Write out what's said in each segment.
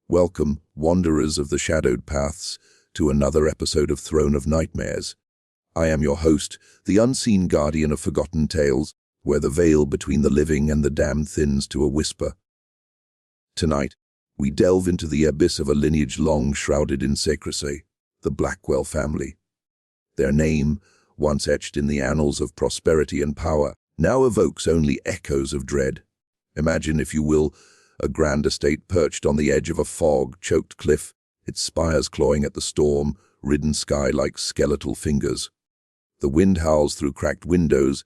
Welcome, wanderers of the shadowed paths, to another episode of Throne of Nightmares. I am your host, the unseen guardian of forgotten tales, where the veil between the living and the damned thins to a whisper. Tonight, we delve into the abyss of a lineage long shrouded in secrecy, the Blackwell family. Their name, once etched in the annals of prosperity and power, now evokes only echoes of dread. Imagine, if you will, a grand estate perched on the edge of a fog-choked cliff, its spires clawing at the storm-ridden sky like skeletal fingers. The wind howls through cracked windows,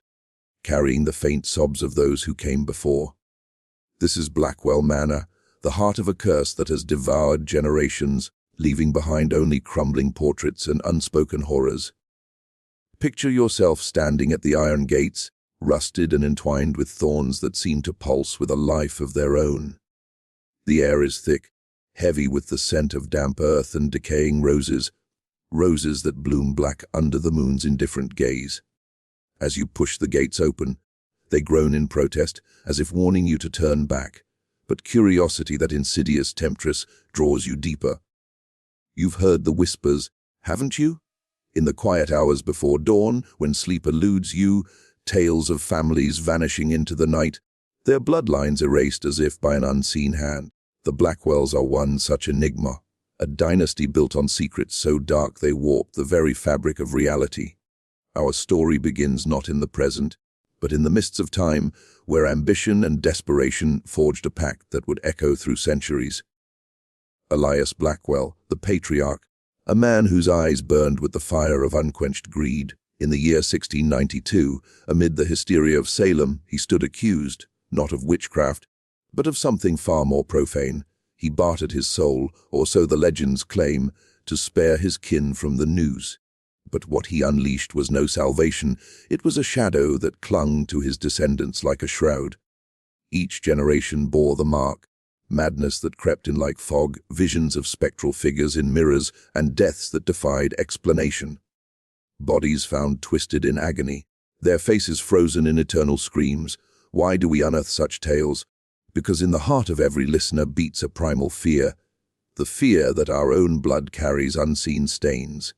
carrying the faint sobs of those who came before. This is Blackwell Manor, the heart of a curse that has devoured generations, leaving behind only crumbling portraits and unspoken horrors. Picture yourself standing at the iron gates, rusted and entwined with thorns that seem to pulse with a life of their own. The air is thick, heavy with the scent of damp earth and decaying roses that bloom black under the moon's indifferent gaze. As you push the gates open, they groan in protest, as if warning you to turn back, but curiosity, that insidious temptress, draws you deeper. You've heard the whispers, haven't you? In the quiet hours before dawn, when sleep eludes you, tales of families vanishing into the night, their bloodlines erased as if by an unseen hand. The Blackwells are one such enigma, a dynasty built on secrets so dark they warp the very fabric of reality. Our story begins not in the present, but in the mists of time, where ambition and desperation forged a pact that would echo through centuries. Elias Blackwell, the patriarch, a man whose eyes burned with the fire of unquenched greed. In the year 1692, amid the hysteria of Salem, he stood accused, not of witchcraft, but of something far more profane. He bartered his soul, or so the legends claim, to spare his kin from the news. But what he unleashed was no salvation. It was a shadow that clung to his descendants like a shroud. Each generation bore the mark, madness that crept in like fog, visions of spectral figures in mirrors, and deaths that defied explanation. Bodies found twisted in agony, their faces frozen in eternal screams. Why do we unearth such tales? Because in the heart of every listener beats a primal fear, the fear that our own blood carries unseen stains.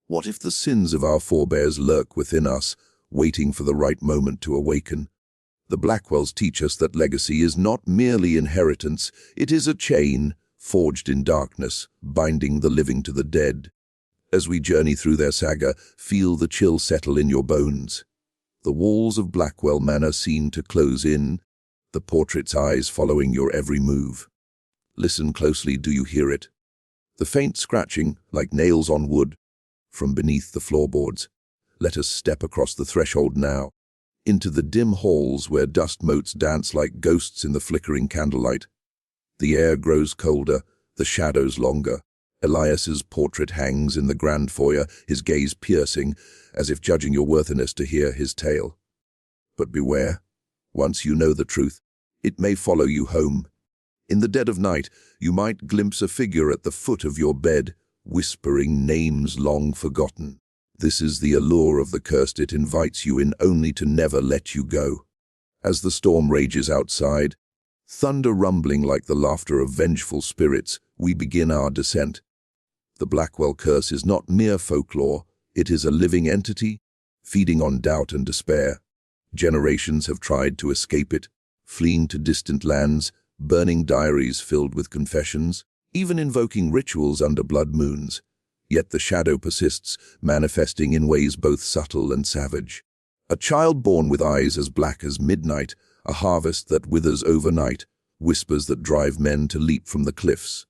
What if the sins of our forebears lurk within us, waiting for the right moment to awaken? The Blackwells teach us that legacy is not merely inheritance, it is a chain, forged in darkness, binding the living to the dead. As we journey through their saga, feel the chill settle in your bones. The walls of Blackwell Manor seem to close in, the portrait's eyes following your every move. Listen closely, do you hear it? The faint scratching, like nails on wood, from beneath the floorboards. Let us step across the threshold now, into the dim halls where dust motes dance like ghosts in the flickering candlelight. The air grows colder, the shadows longer. Elias's portrait hangs in the grand foyer, his gaze piercing, as if judging your worthiness to hear his tale. But beware, once you know the truth, it may follow you home. In the dead of night, you might glimpse a figure at the foot of your bed, whispering names long forgotten. This is the allure of the cursed. It invites you in only to never let you go. As the storm rages outside, thunder rumbling like the laughter of vengeful spirits, we begin our descent. The Blackwell curse is not mere folklore, it is a living entity, feeding on doubt and despair. Generations have tried to escape it, fleeing to distant lands, burning diaries filled with confessions, even invoking rituals under blood moons. Yet the shadow persists, manifesting in ways both subtle and savage. A child born with eyes as black as midnight, a harvest that withers overnight, whispers that drive men to leap from the cliffs.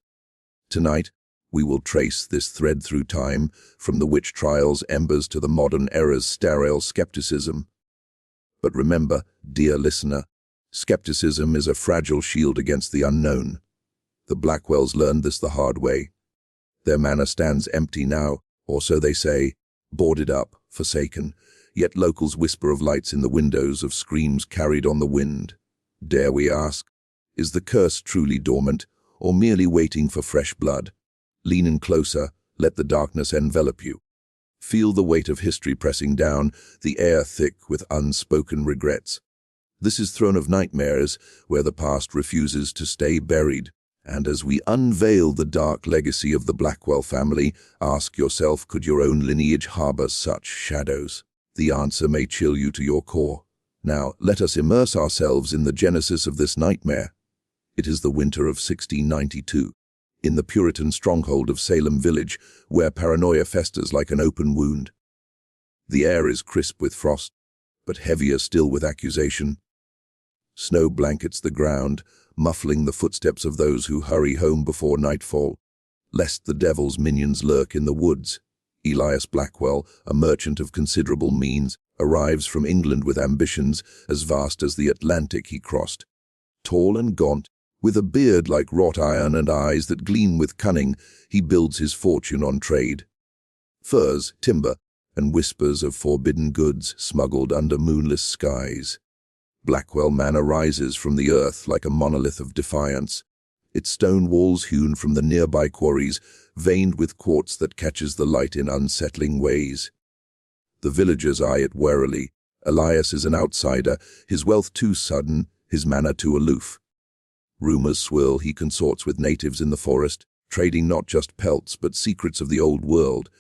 Tonight, we will trace this thread through time, from the witch trials' embers to the modern era's sterile skepticism. But remember, dear listener, skepticism is a fragile shield against the unknown. The Blackwells learned this the hard way. Their manor stands empty now, or so they say, boarded up, forsaken, yet locals whisper of lights in the windows, of screams carried on the wind. Dare we ask, is the curse truly dormant, or merely waiting for fresh blood? Lean in closer, let the darkness envelop you. Feel the weight of history pressing down, the air thick with unspoken regrets. This is Throne of Nightmares, where the past refuses to stay buried. And as we unveil the dark legacy of the Blackwell family, ask yourself, could your own lineage harbor such shadows? The answer may chill you to your core. Now, let us immerse ourselves in the genesis of this nightmare. It is the winter of 1692, in the Puritan stronghold of Salem Village, where paranoia festers like an open wound. The air is crisp with frost, but heavier still with accusation. Snow blankets the ground, muffling the footsteps of those who hurry home before nightfall, lest the devil's minions lurk in the woods. Elias Blackwell, a merchant of considerable means, arrives from England with ambitions as vast as the Atlantic he crossed. Tall and gaunt, with a beard like wrought iron and eyes that gleam with cunning, he builds his fortune on trade. Furs, timber, and whispers of forbidden goods smuggled under moonless skies. Blackwell Manor rises from the earth like a monolith of defiance, its stone walls hewn from the nearby quarries, veined with quartz that catches the light in unsettling ways. The villagers eye it warily. Elias is an outsider, his wealth too sudden, his manner too aloof. Rumors swirl he consorts with natives in the forest, trading not just pelts but secrets of the old world.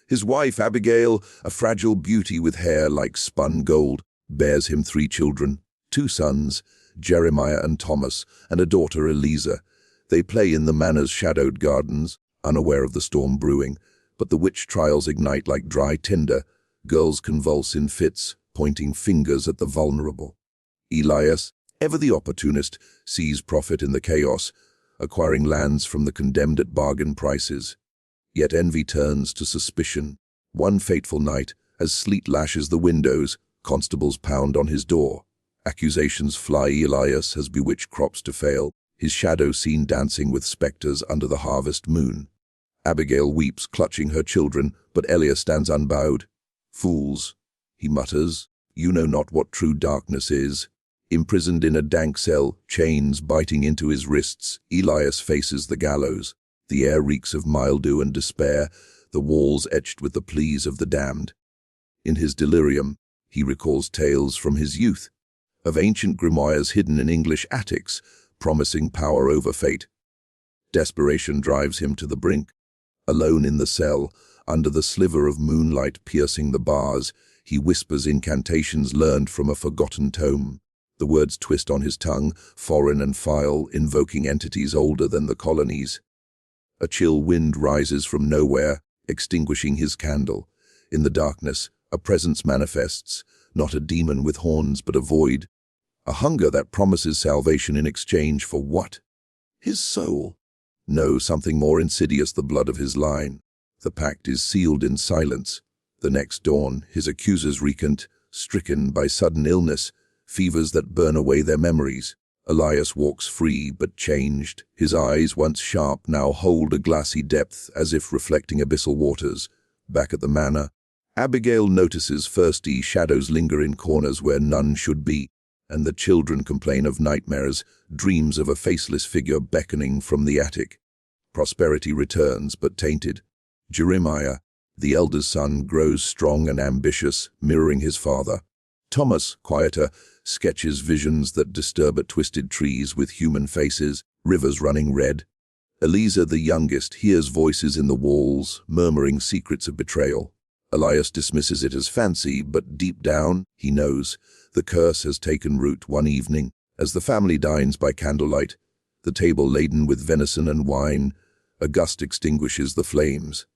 His wife, Abigail, a fragile beauty with hair like spun gold, bears him 3 children, 2 sons, Jeremiah and Thomas, and a daughter, Eliza. They play in the manor's shadowed gardens, unaware of the storm brewing, but the witch trials ignite like dry tinder. Girls convulse in fits, pointing fingers at the vulnerable. Elias, ever the opportunist, sees profit in the chaos, acquiring lands from the condemned at bargain prices. Yet envy turns to suspicion. One fateful night, as sleet lashes the windows, constables pound on his door. Accusations fly. Elias has bewitched crops to fail, his shadow seen dancing with spectres under the harvest moon. Abigail weeps, clutching her children, but Elias stands unbowed. "Fools," he mutters, "you know not what true darkness is." Imprisoned in a dank cell, chains biting into his wrists, Elias faces the gallows. The air reeks of mildew and despair, the walls etched with the pleas of the damned. In his delirium, he recalls tales from his youth, of ancient grimoires hidden in English attics, promising power over fate. Desperation drives him to the brink. Alone in the cell, under the sliver of moonlight piercing the bars, he whispers incantations learned from a forgotten tome. The words twist on his tongue, foreign and vile, invoking entities older than the colonies. A chill wind rises from nowhere, extinguishing his candle. In the darkness, a presence manifests, not a demon with horns but a void. A hunger that promises salvation in exchange for what? His soul. No, something more insidious, the blood of his line. The pact is sealed in silence. The next dawn, his accusers recant, stricken by sudden illness, fevers that burn away their memories. Elias walks free but changed. His eyes, once sharp, now hold a glassy depth as if reflecting abyssal waters. Back at the manor, Abigail notices thirsty shadows linger in corners where none should be, and the children complain of nightmares, dreams of a faceless figure beckoning from the attic. Prosperity returns, but tainted. Jeremiah, the eldest son, grows strong and ambitious, mirroring his father. Thomas, quieter, sketches visions that disturb at twisted trees with human faces, rivers running red. Eliza, the youngest, hears voices in the walls, murmuring secrets of betrayal. Elias dismisses it as fancy, but deep down, he knows, the curse has taken root. One evening, as the family dines by candlelight, the table laden with venison and wine, a gust extinguishes the flames.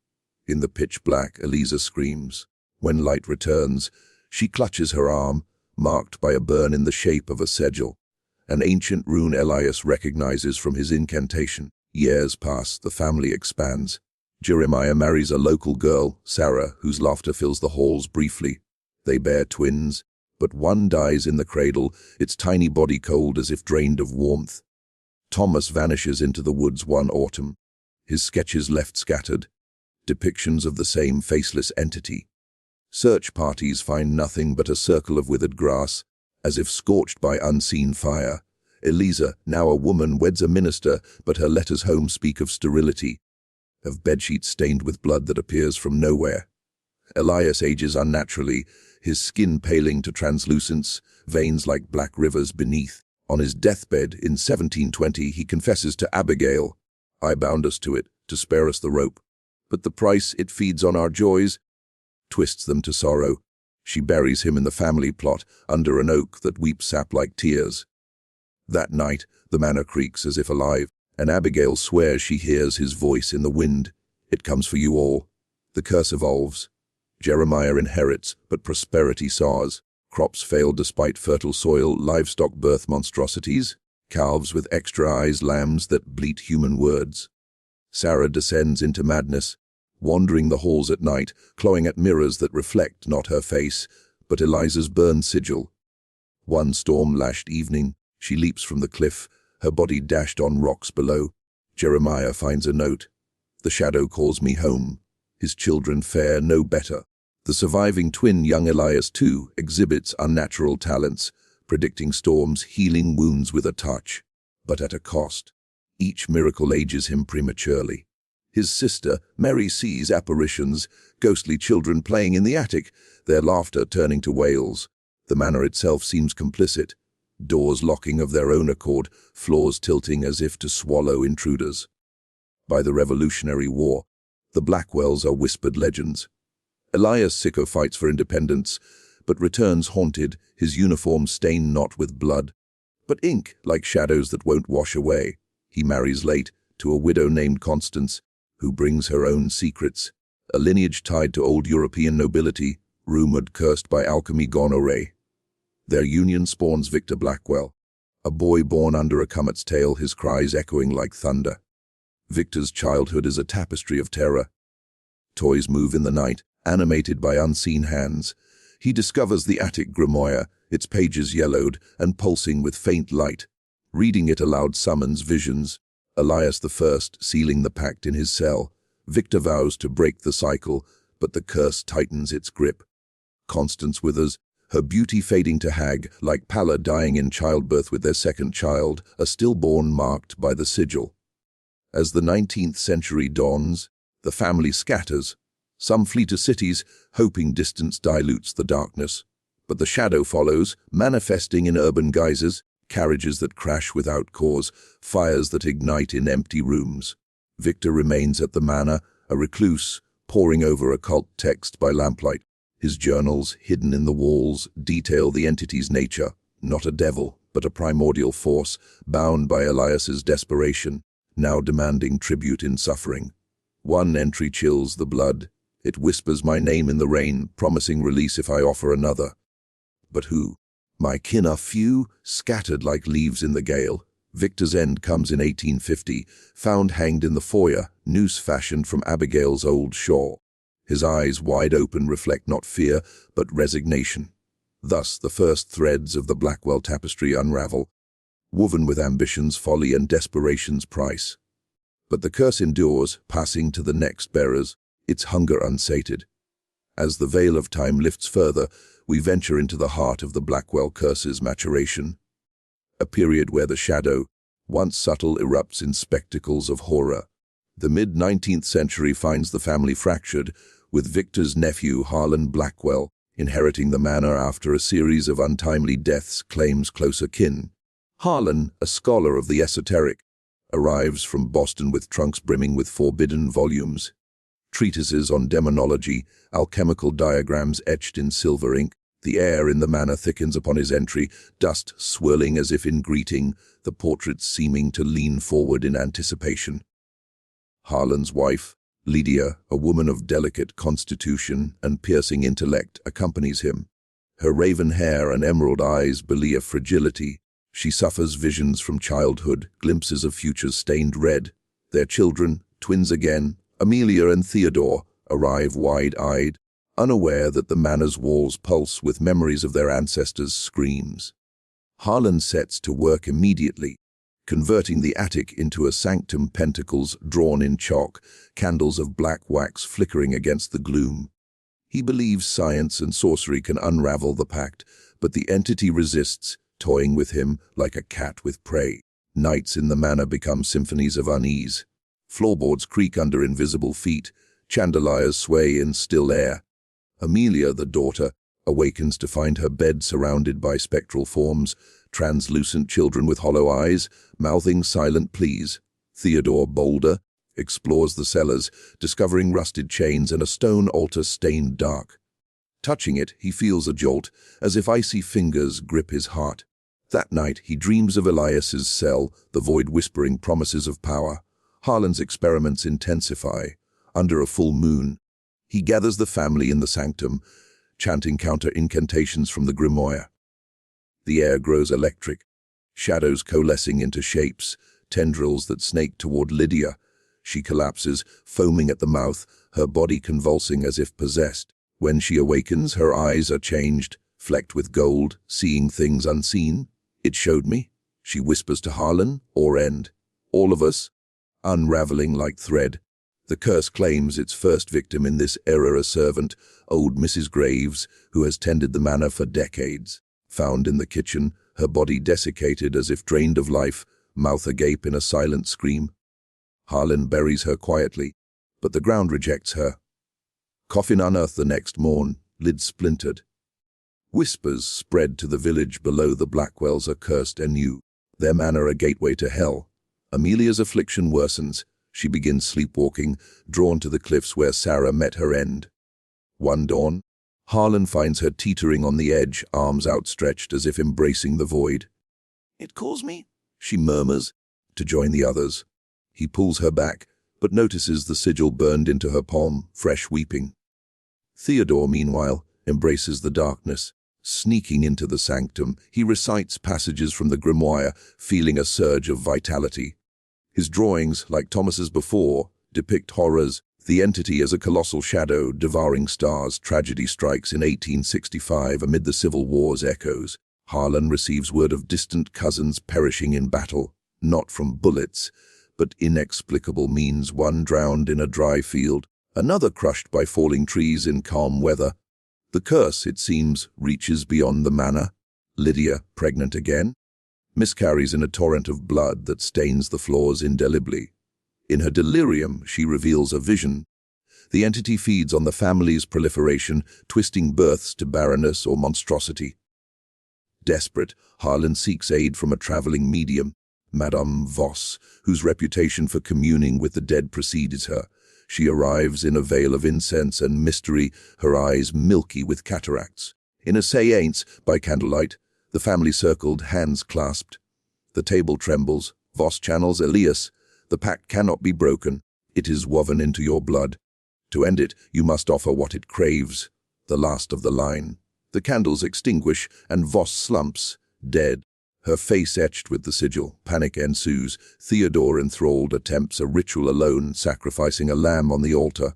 In the pitch black, Eliza screams. When light returns, she clutches her arm, marked by a burn in the shape of a sigil, an ancient rune Elias recognizes from his incantation. Years pass, the family expands. Jeremiah marries a local girl, Sarah, whose laughter fills the halls briefly. They bear twins, but one dies in the cradle, its tiny body cold as if drained of warmth. Thomas vanishes into the woods one autumn, his sketches left scattered, depictions of the same faceless entity. Search parties find nothing but a circle of withered grass, as if scorched by unseen fire. Eliza, now a woman, weds a minister, but her letters home speak of sterility, of bedsheets stained with blood that appears from nowhere. Elias ages unnaturally, his skin paling to translucence, veins like black rivers beneath. On his deathbed in 1720, he confesses to Abigail, "I bound us to it, to spare us the rope. But the price it feeds on our joys twists them to sorrow." She buries him in the family plot under an oak that weeps sap like tears. That night, the manor creaks as if alive, and Abigail swears she hears his voice in the wind. "It comes for you all." The curse evolves. Jeremiah inherits, but prosperity soars. Crops fail despite fertile soil, livestock birth monstrosities, calves with extra eyes, lambs that bleat human words. Sarah descends into madness, wandering the halls at night, clawing at mirrors that reflect not her face, but Eliza's burned sigil. One storm-lashed evening, she leaps from the cliff, her body dashed on rocks below. Jeremiah finds a note. "The shadow calls me home. His children fare no better." The surviving twin, young Elias too, exhibits unnatural talents, predicting storms, healing wounds with a touch, but at a cost. Each miracle ages him prematurely. His sister, Mary, sees apparitions, ghostly children playing in the attic, their laughter turning to wails. The manor itself seems complicit, doors locking of their own accord, floors tilting as if to swallow intruders. By the Revolutionary War, the Blackwells are whispered legends. Elias Sicko fights for independence, but returns haunted, his uniform stained not with blood, but ink, like shadows that won't wash away. He marries late to a widow named Constance, who brings her own secrets, a lineage tied to old European nobility, rumored cursed by alchemy gone awry. Their union spawns Victor Blackwell, a boy born under a comet's tail, his cries echoing like thunder. Victor's childhood is a tapestry of terror. Toys move in the night, animated by unseen hands. He discovers the attic grimoire, its pages yellowed and pulsing with faint light. Reading it aloud summons visions. Elias I sealing the pact in his cell. Victor vows to break the cycle, but the curse tightens its grip. Constance withers, her beauty fading to hag, like Palla dying in childbirth with their second child, a stillborn marked by the sigil. As the 19th century dawns, the family scatters. Some flee to cities, hoping distance dilutes the darkness. But the shadow follows, manifesting in urban guises, carriages that crash without cause, fires that ignite in empty rooms. Victor remains at the manor, a recluse, poring over occult text by lamplight. His journals, hidden in the walls, detail the entity's nature, not a devil, but a primordial force, bound by Elias's desperation, now demanding tribute in suffering. One entry chills the blood. It whispers my name in the rain, promising release if I offer another. But who? My kin are few, scattered like leaves in the gale. Victor's end comes in 1850, found hanged in the foyer, noose fashioned from Abigail's old shawl. His eyes, wide open, reflect not fear, but resignation. Thus the first threads of the Blackwell tapestry unravel, woven with ambition's folly and desperation's price. But the curse endures, passing to the next bearers, its hunger unsated. As the veil of time lifts further, we venture into the heart of the Blackwell curse's maturation, a period where the shadow, once subtle, erupts in spectacles of horror. The mid-19th century finds the family fractured, with Victor's nephew, Harlan Blackwell, inheriting the manor after a series of untimely deaths, claims closer kin. Harlan, a scholar of the esoteric, arrives from Boston with trunks brimming with forbidden volumes. Treatises on demonology, alchemical diagrams etched in silver ink. The air in the manor thickens upon his entry, dust swirling as if in greeting, the portraits seeming to lean forward in anticipation. Harlan's wife, Lydia, a woman of delicate constitution and piercing intellect, accompanies him. Her raven hair and emerald eyes belie a fragility. She suffers visions from childhood, glimpses of futures stained red. Their children, twins again, Amelia and Theodore, arrive wide-eyed, unaware that the manor's walls pulse with memories of their ancestors' screams. Harlan sets to work immediately, converting the attic into a sanctum, pentacles drawn in chalk, candles of black wax flickering against the gloom. He believes science and sorcery can unravel the pact, but the entity resists, toying with him like a cat with prey. Nights in the manor become symphonies of unease. Floorboards creak under invisible feet, chandeliers sway in still air. Amelia, the daughter, awakens to find her bed surrounded by spectral forms, translucent children with hollow eyes, mouthing silent pleas. Theodore, bolder, explores the cellars, discovering rusted chains and a stone altar stained dark. Touching it, he feels a jolt, as if icy fingers grip his heart. That night, he dreams of Elias's cell, the void whispering promises of power. Harlan's experiments intensify. Under a full moon, he gathers the family in the sanctum, chanting counter-incantations from the grimoire. The air grows electric, shadows coalescing into shapes, tendrils that snake toward Lydia. She collapses, foaming at the mouth, her body convulsing as if possessed. When she awakens, her eyes are changed, flecked with gold, seeing things unseen. "It showed me," she whispers to Harlan, or end. All of us, unraveling like thread. The curse claims its first victim in this era, a servant, old Mrs. Graves, who has tended the manor for decades. Found in the kitchen, her body desiccated as if drained of life, mouth agape in a silent scream. Harlan buries her quietly, but the ground rejects her. Coffin unearthed the next morn, lid splintered. Whispers spread to the village below. The Blackwells are cursed anew, their manor a gateway to hell. Amelia's affliction worsens. She begins sleepwalking, drawn to the cliffs where Sarah met her end. One dawn, Harlan finds her teetering on the edge, arms outstretched as if embracing the void. "It calls me," she murmurs, to join the others. He pulls her back, but notices the sigil burned into her palm, fresh weeping. Theodore, meanwhile, embraces the darkness. Sneaking into the sanctum, he recites passages from the grimoire, feeling a surge of vitality. His drawings, like Thomas's before, depict horrors. The entity as a colossal shadow, devouring stars. Tragedy strikes in 1865 amid the Civil War's echoes. Harlan receives word of distant cousins perishing in battle, not from bullets, but inexplicable means. One drowned in a dry field, another crushed by falling trees in calm weather. The curse, it seems, reaches beyond the manor. Lydia, pregnant again, miscarries in a torrent of blood that stains the floors indelibly. In her delirium, she reveals a vision. The entity feeds on the family's proliferation, twisting births to barrenness or monstrosity. Desperate, Harlan seeks aid from a traveling medium, Madame Voss, whose reputation for communing with the dead precedes her. She arrives in a veil of incense and mystery, her eyes milky with cataracts. In a séance, by candlelight, the family circled, hands clasped. The table trembles. Voss channels Elias. The pact cannot be broken. It is woven into your blood. To end it, you must offer what it craves. The last of the line. The candles extinguish, and Voss slumps, dead, her face etched with the sigil. Panic ensues. Theodore, enthralled, attempts a ritual alone, sacrificing a lamb on the altar.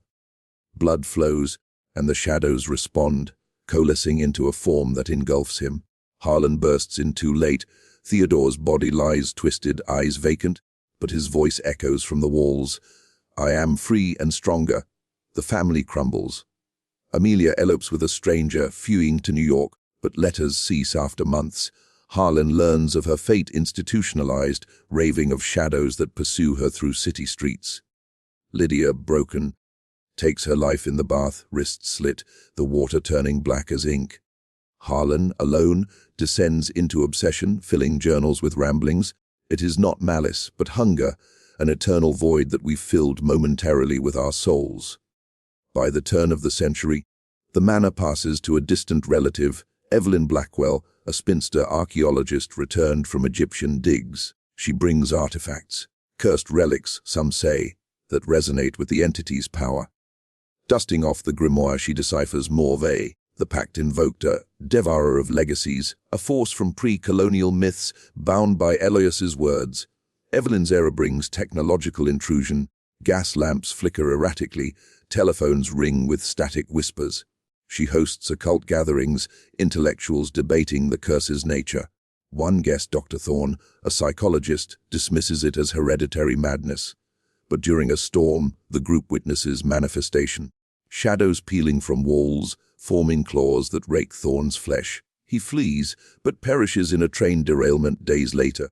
Blood flows, and the shadows respond, coalescing into a form that engulfs him. Harlan bursts in too late. Theodore's body lies twisted, eyes vacant, but his voice echoes from the walls. "I am free and stronger." The family crumbles. Amelia elopes with a stranger, fleeing to New York, but letters cease after months. Harlan learns of her fate institutionalized, raving of shadows that pursue her through city streets. Lydia, broken, takes her life in the bath, wrists slit, the water turning black as ink. Harlan, alone, descends into obsession, filling journals with ramblings. It is not malice, but hunger, an eternal void that we filled momentarily with our souls. By the turn of the century, the manor passes to a distant relative, Evelyn Blackwell, a spinster archaeologist returned from Egyptian digs. She brings artifacts, cursed relics, some say, that resonate with the entity's power. Dusting off the grimoire, she deciphers Morvay, the pact invoked, a devourer of legacies, a force from pre-colonial myths bound by Elias's words. Evelyn's era brings technological intrusion. Gas lamps flicker erratically, telephones ring with static whispers. She hosts occult gatherings, intellectuals debating the curse's nature. One guest, Dr. Thorne, a psychologist, dismisses it as hereditary madness. But during a storm, the group witnesses manifestation. Shadows peeling from walls, forming claws that rake Thorne's flesh. He flees, but perishes in a train derailment days later.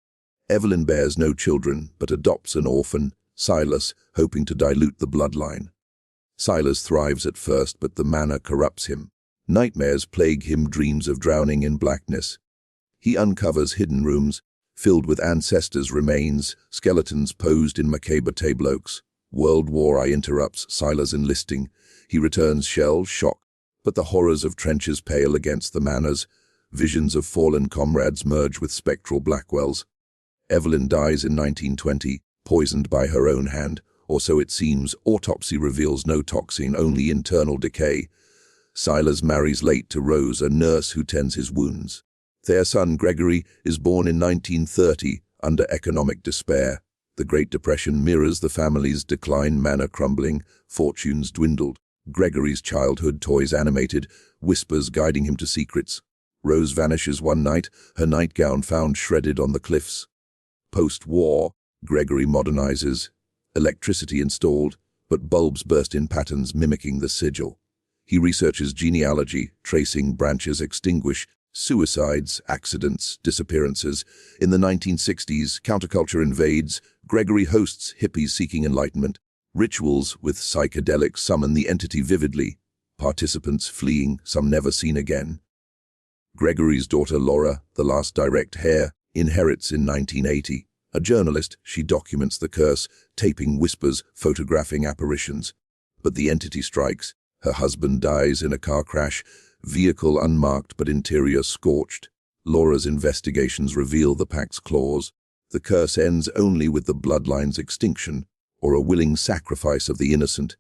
Evelyn bears no children, but adopts an orphan, Silas, hoping to dilute the bloodline. Silas thrives at first, but the manor corrupts him. Nightmares plague him, dreams of drowning in blackness. He uncovers hidden rooms, filled with ancestors' remains, skeletons posed in macabre tableaux. World War I interrupts Silas' enlisting. He returns shell-shocked, but the horrors of trenches pale against the manors. Visions of fallen comrades merge with spectral Blackwells. Evelyn dies in 1920, poisoned by her own hand, or so it seems. Autopsy reveals no toxin, only internal decay. Silas marries late to Rose, a nurse who tends his wounds. Their son, Gregory, is born in 1930, under economic despair. The Great Depression mirrors the family's decline, manor crumbling, fortunes dwindled. Gregory's childhood toys animated, whispers guiding him to secrets. Rose vanishes one night, her nightgown found shredded on the cliffs. Post-war, Gregory modernizes. Electricity installed, but bulbs burst in patterns mimicking the sigil. He researches genealogy, tracing branches extinguish, suicides, accidents, disappearances. In the 1960s, counterculture invades. Gregory hosts hippies seeking enlightenment. Rituals with psychedelics summon the entity vividly. Participants fleeing, some never seen again. Gregory's daughter Laura, the last direct heir, inherits in 1980. A journalist, she documents the curse, taping whispers, photographing apparitions. But the entity strikes. Her husband dies in a car crash, vehicle unmarked but interior scorched. Laura's investigations reveal the pact's clause. The curse ends only with the bloodline's extinction, or a willing sacrifice of the innocent.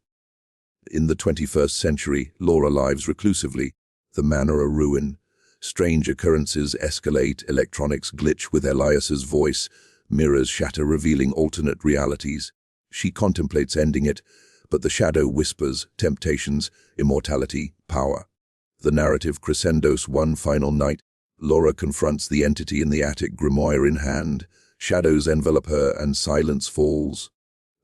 In the 21st century, Laura lives reclusively, the manor a ruin. Strange occurrences escalate, electronics glitch with Elias's voice, mirrors shatter revealing alternate realities. She contemplates ending it, but the shadow whispers, temptations, immortality, power. The narrative crescendos one final night. Laura confronts the entity in the attic, grimoire in hand. Shadows envelop her and silence falls.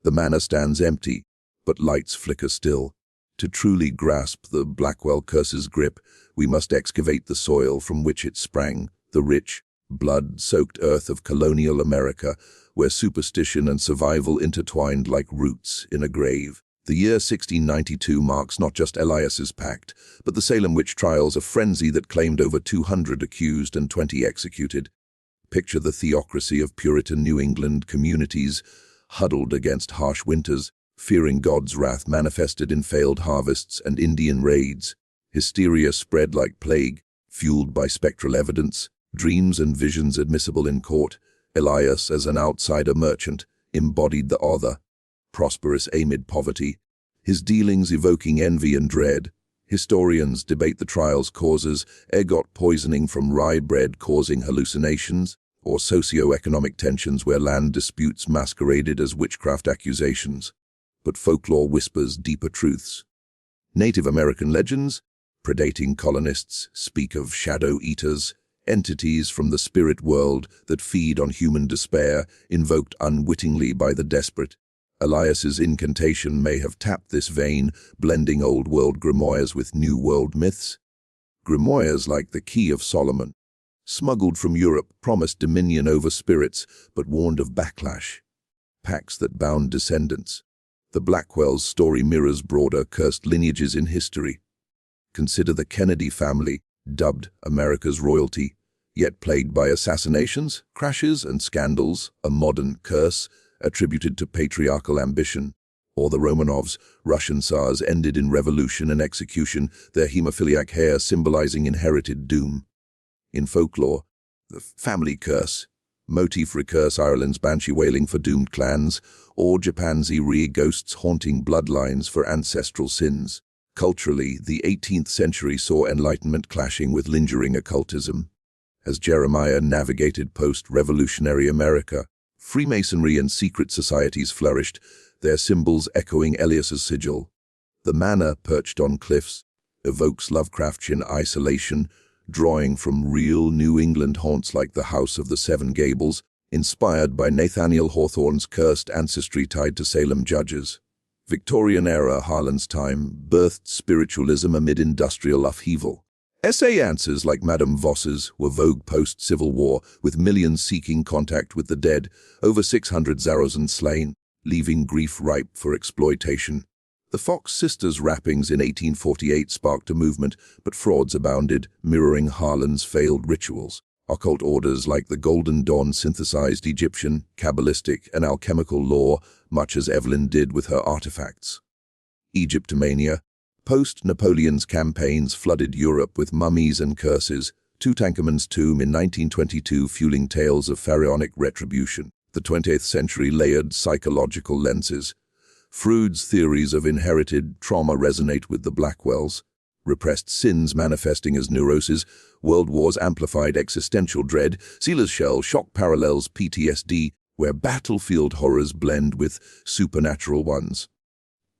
The manor stands empty, but lights flicker still. To truly grasp the Blackwell curse's grip, we must excavate the soil from which it sprang, the rich, blood-soaked earth of colonial America, where superstition and survival intertwined like roots in a grave. The year 1692 marks not just Elias's pact, but the Salem witch trials, a frenzy that claimed over 200 accused and 20 executed. Picture the theocracy of Puritan New England communities, huddled against harsh winters, fearing God's wrath manifested in failed harvests and Indian raids. Hysteria spread like plague, fueled by spectral evidence, dreams and visions admissible in court. Elias, as an outsider merchant, embodied the other, prosperous amid poverty, his dealings evoking envy and dread. Historians debate the trial's causes, ergot poisoning from rye bread causing hallucinations, or socio-economic tensions where land disputes masqueraded as witchcraft accusations. But folklore whispers deeper truths. Native American legends, predating colonists, speak of shadow eaters, entities from the spirit world that feed on human despair, invoked unwittingly by the desperate. Elias's incantation may have tapped this vein, blending Old World grimoires with New World myths. Grimoires like the Key of Solomon, smuggled from Europe, promised dominion over spirits, but warned of backlash. Pacts that bound descendants. The Blackwell's story mirrors broader cursed lineages in history. Consider the Kennedy family, dubbed America's royalty, yet plagued by assassinations, crashes, and scandals, a modern curse attributed to patriarchal ambition. Or the Romanovs, Russian Tsars ended in revolution and execution, their hemophiliac hair symbolizing inherited doom. In folklore, the family curse, motif recurse Ireland's banshee wailing for doomed clans, or Japan's eerie ghosts haunting bloodlines for ancestral sins. Culturally, the 18th century saw Enlightenment clashing with lingering occultism. As Jeremiah navigated post-revolutionary America, Freemasonry and secret societies flourished, their symbols echoing Elias's sigil. The manor, perched on cliffs, evokes Lovecraftian isolation, drawing from real New England haunts like the House of the Seven Gables, inspired by Nathaniel Hawthorne's cursed ancestry tied to Salem judges. Victorian-era Harlan's time birthed spiritualism amid industrial upheaval. Essay answers like Madame Voss's were vogue post-Civil War, with millions seeking contact with the dead, over 600 Zarozans slain, leaving grief ripe for exploitation. The Fox sisters' rappings in 1848 sparked a movement, but frauds abounded, mirroring Harlan's failed rituals. Occult orders like the Golden Dawn synthesized Egyptian, Kabbalistic, and alchemical lore, much as Evelyn did with her artifacts. Egyptomania. Post-Napoleon's campaigns flooded Europe with mummies and curses, Tutankhamun's tomb in 1922 fueling tales of pharaonic retribution. The 20th century layered psychological lenses. Freud's theories of inherited trauma resonate with the Blackwells. Repressed sins manifesting as neuroses, World Wars amplified existential dread, Sealer's shell shock parallels PTSD, where battlefield horrors blend with supernatural ones.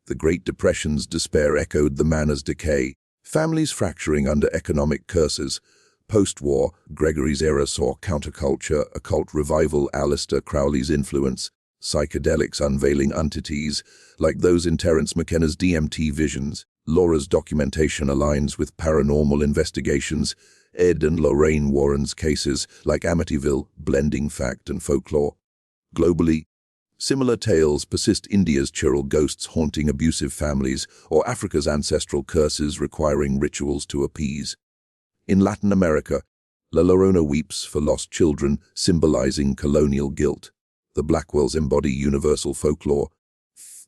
The Great Depression's despair echoed the manor's decay, families fracturing under economic curses. Post-war, Gregory's era saw counterculture, occult revival, Aleister Crowley's influence, psychedelics unveiling entities, like those in Terence McKenna's DMT visions. Laura's documentation aligns with paranormal investigations, Ed and Lorraine Warren's cases, like Amityville, blending fact and folklore. Globally, similar tales persist: India's chiral ghosts haunting abusive families, or Africa's ancestral curses requiring rituals to appease. In Latin America, La Llorona weeps for lost children, symbolizing colonial guilt. The Blackwells embody universal folklore,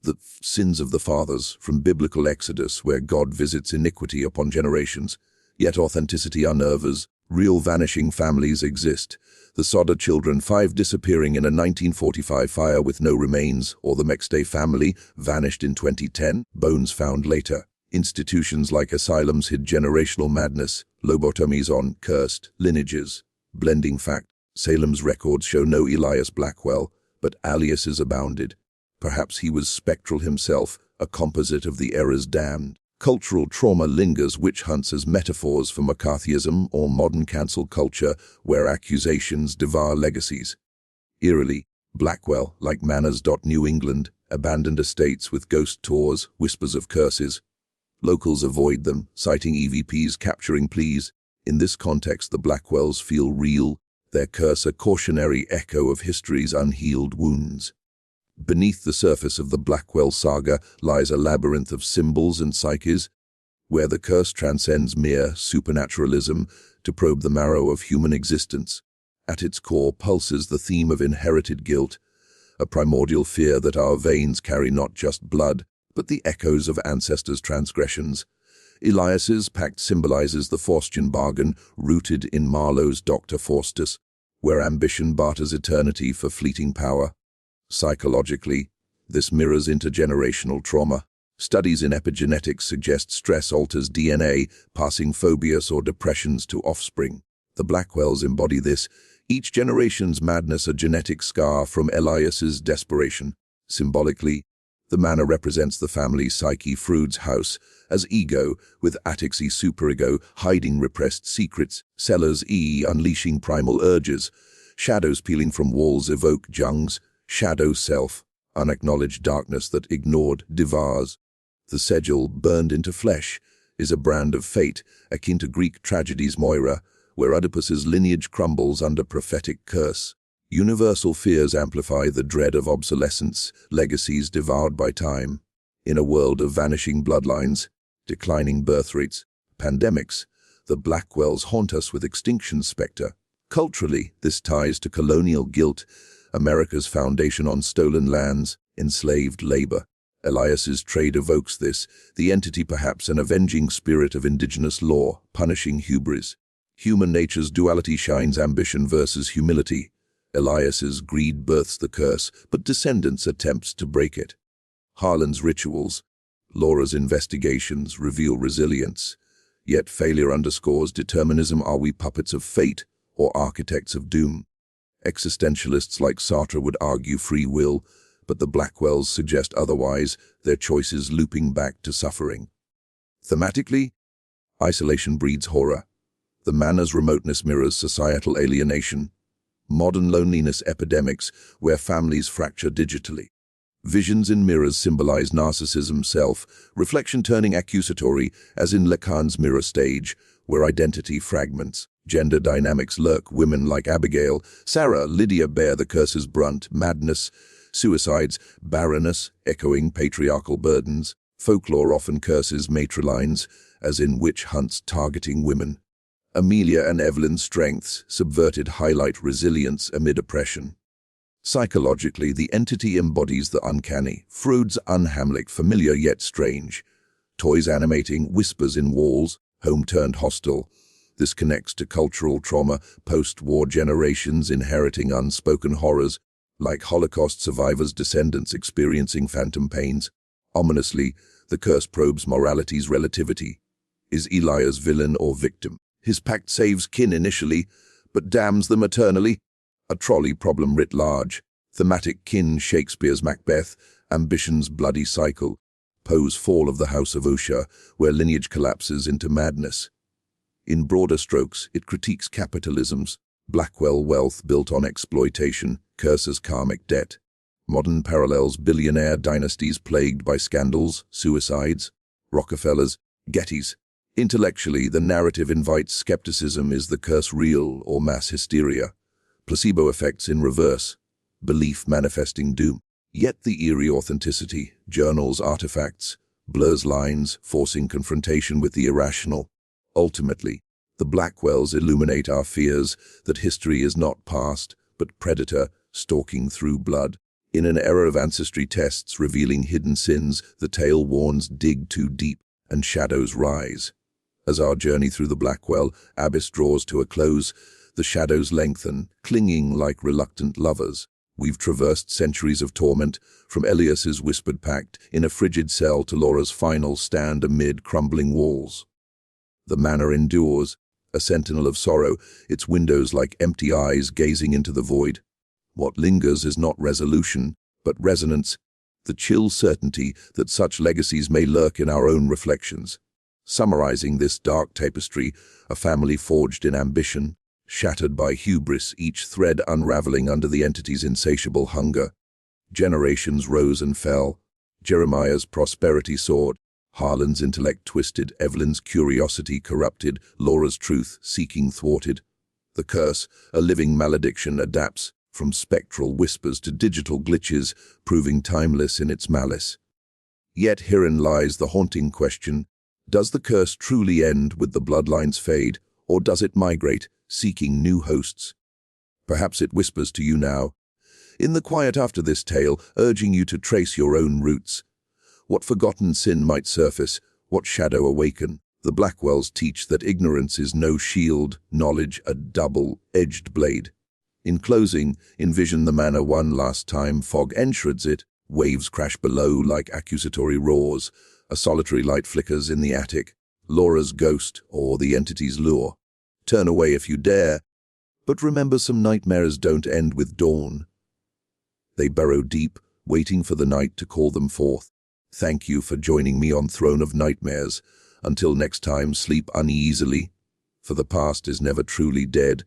the sins of the fathers, from biblical Exodus, where God visits iniquity upon generations. Yet authenticity unnerves. Real vanishing families exist. The Sodder children, 5 disappearing in a 1945 fire with no remains, or the Mexday family, vanished in 2010, bones found later. Institutions like asylums hid generational madness, lobotomies on cursed lineages. Blending fact. Salem's records show no Elias Blackwell, but aliases abounded. Perhaps he was spectral himself, a composite of the era's damned. Cultural trauma lingers, witch hunts as metaphors for McCarthyism or modern cancel culture, where accusations devour legacies. Eerily, Blackwell, like Manners. New England, abandoned estates with ghost tours, whispers of curses. Locals avoid them, citing EVPs capturing pleas. In this context, the Blackwells feel real, their curse a cautionary echo of history's unhealed wounds. Beneath the surface of the Blackwell saga lies a labyrinth of symbols and psyches, where the curse transcends mere supernaturalism to probe the marrow of human existence. At its core pulses the theme of inherited guilt, a primordial fear that our veins carry not just blood, but the echoes of ancestors' transgressions. Elias's pact symbolizes the Faustian bargain, rooted in Marlowe's Dr. Faustus, where ambition barters eternity for fleeting power. Psychologically, this mirrors intergenerational trauma. Studies in epigenetics suggest stress alters DNA, passing phobias or depressions to offspring. The Blackwells embody this, each generation's madness a genetic scar from Elias's desperation. Symbolically, the manor represents the family's psyche, Freud's house, as ego, with Attic's superego, hiding repressed secrets, Sellers' unleashing primal urges. Shadows peeling from walls evoke Jung's shadow self, unacknowledged darkness that ignored devours. The sigil, burned into flesh, is a brand of fate, akin to Greek tragedy's Moira, where Oedipus's lineage crumbles under prophetic curse. Universal fears amplify the dread of obsolescence, legacies devoured by time. In a world of vanishing bloodlines, declining birth rates, pandemics, the Blackwells haunt us with extinction's spectre. Culturally, this ties to colonial guilt, America's foundation on stolen lands, enslaved labor. Elias's trade evokes this, the entity perhaps an avenging spirit of indigenous law, punishing hubris. Human nature's duality shines ambition versus humility. Elias's greed births the curse, but descendants attempts to break it. Harlan's rituals, Laura's investigations reveal resilience, yet failure underscores determinism. Are we puppets of fate or architects of doom? Existentialists like Sartre would argue free will, but the Blackwells suggest otherwise, their choices looping back to suffering. Thematically, isolation breeds horror. The manor's remoteness mirrors societal alienation. Modern loneliness epidemics, where families fracture digitally. Visions in mirrors symbolize narcissism, self, reflection turning accusatory, as in Lacan's mirror stage, where identity fragments. Gender dynamics lurk. Women like Abigail, Sarah, Lydia bear the curse's brunt. Madness, suicides, barrenness, echoing patriarchal burdens. Folklore often curses matrilines, as in witch hunts targeting women. Amelia and Evelyn's strengths subverted highlight resilience amid oppression. Psychologically, the entity embodies the uncanny, Freud's unhamlet, familiar yet strange. Toys animating, whispers in walls, home turned hostile. This connects to cultural trauma, post-war generations inheriting unspoken horrors, like Holocaust survivors' descendants experiencing phantom pains. Ominously, the curse probes morality's relativity. Is Elias villain or victim? His pact saves kin initially, but damns them eternally. A trolley problem writ large. Thematic kin Shakespeare's Macbeth, ambition's bloody cycle. Poe's Fall of the House of Usher, where lineage collapses into madness. In broader strokes, it critiques capitalism's Blackwell wealth built on exploitation, curses karmic debt. Modern parallels billionaire dynasties plagued by scandals, suicides, Rockefellers, Gettys. Intellectually, the narrative invites skepticism: is the curse real or mass hysteria? Placebo effects in reverse, belief manifesting doom. Yet the eerie authenticity, journals, artifacts, blurs lines, forcing confrontation with the irrational. Ultimately, the Blackwells illuminate our fears that history is not past, but predator stalking through blood. In an era of ancestry tests revealing hidden sins, the tale warns: dig too deep and shadows rise. As our journey through the Blackwell abyss draws to a close, the shadows lengthen, clinging like reluctant lovers. We've traversed centuries of torment, from Elias's whispered pact in a frigid cell to Laura's final stand amid crumbling walls. The manor endures, a sentinel of sorrow, its windows like empty eyes gazing into the void. What lingers is not resolution, but resonance, the chill certainty that such legacies may lurk in our own reflections. Summarizing this dark tapestry, a family forged in ambition, shattered by hubris, each thread unraveling under the entity's insatiable hunger. Generations rose and fell. Jeremiah's prosperity soared, Harlan's intellect twisted, Evelyn's curiosity corrupted, Laura's truth seeking thwarted. The curse, a living malediction, adapts from spectral whispers to digital glitches, proving timeless in its malice. Yet herein lies the haunting question: does the curse truly end with the bloodline's fade, or does it migrate, seeking new hosts? Perhaps it whispers to you now, in the quiet after this tale, urging you to trace your own roots. What forgotten sin might surface, what shadow awaken? The Blackwells teach that ignorance is no shield, knowledge a double-edged blade. In closing, envision the manor one last time. Fog enshrouds it, waves crash below like accusatory roars, a solitary light flickers in the attic, Laura's ghost or the entity's lure. Turn away if you dare, but remember, some nightmares don't end with dawn. They burrow deep, waiting for the night to call them forth. Thank you for joining me on Throne of Nightmares. Until next time, sleep uneasily, for the past is never truly dead.